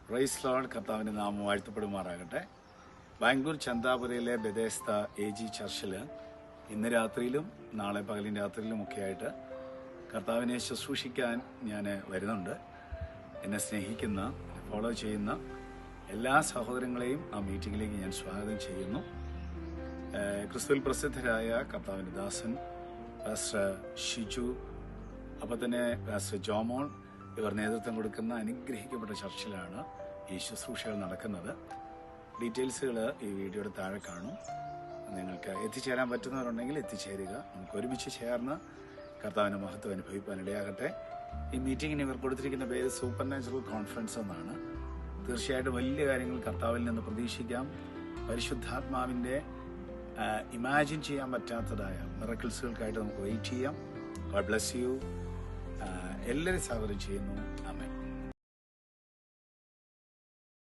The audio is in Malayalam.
Praise Lord. കർത്താവിൻ്റെ നാമം വാഴ്ത്തപ്പെടുമാറാകട്ടെ. ബാംഗ്ലൂർ ചന്താപുരയിലെ ബെഥെസ്ദ AG ചർച്ചിൽ ഇന്ന് രാത്രിയിലും നാളെ പകലും രാത്രിയിലും ഒക്കെ ആയിട്ട് കർത്താവിനെ ശുശ്രൂഷിക്കാൻ ഞാൻ വരുന്നുണ്ട്. എന്നെ സ്നേഹിക്കുന്ന, ഫോളോ ചെയ്യുന്ന എല്ലാ സഹോദരങ്ങളെയും ആ മീറ്റിങ്ങിലേക്ക് ഞാൻ സ്വാഗതം ചെയ്യുന്നു. ക്രിസ്തുവിൽ പ്രസിദ്ധരായ കർത്താവിൻ്റെ ദാസൻ പാസ്റ്റർ ഷിജു, അപ്പോൾ തന്നെ പാസ്റ്റർ ജോമോൾ, ഇവർ നേതൃത്വം കൊടുക്കുന്ന അനുഗ്രഹിക്കപ്പെട്ട ചർച്ചിലാണ് ഈ ശുശ്രൂഷകൾ നടക്കുന്നത്. ഡീറ്റെയിൽസുകൾ ഈ വീഡിയോയുടെ താഴെ കാണും. നിങ്ങൾക്ക് എത്തിച്ചേരാൻ പറ്റുന്നവരുണ്ടെങ്കിൽ എത്തിച്ചേരുക. നമുക്ക് ഒരുമിച്ച് ചേർന്ന് കർത്താവിൻ്റെ മഹത്വം അനുഭവിക്കാനിടയാകട്ടെ. ഈ മീറ്റിങ്ങിന് ഇവർ കൊടുത്തിരിക്കുന്ന പേര് സൂപ്പർ നാച്ചുറൽ കോൺഫറൻസ് എന്നാണ്. തീർച്ചയായിട്ടും വലിയ കാര്യങ്ങൾ കർത്താവിൽ നിന്ന് പ്രതീക്ഷിക്കാം. പരിശുദ്ധാത്മാവിൻ്റെ ഇമാജിൻ ചെയ്യാൻ പറ്റാത്തതായ മിറക്കിൾസുകൾക്കായിട്ട് നമുക്ക് വെയിറ്റ് ചെയ്യാം. God bless you. എല്ലാവരും സ്വാഗതം ചെയ്യുന്നു. ആമേൻ.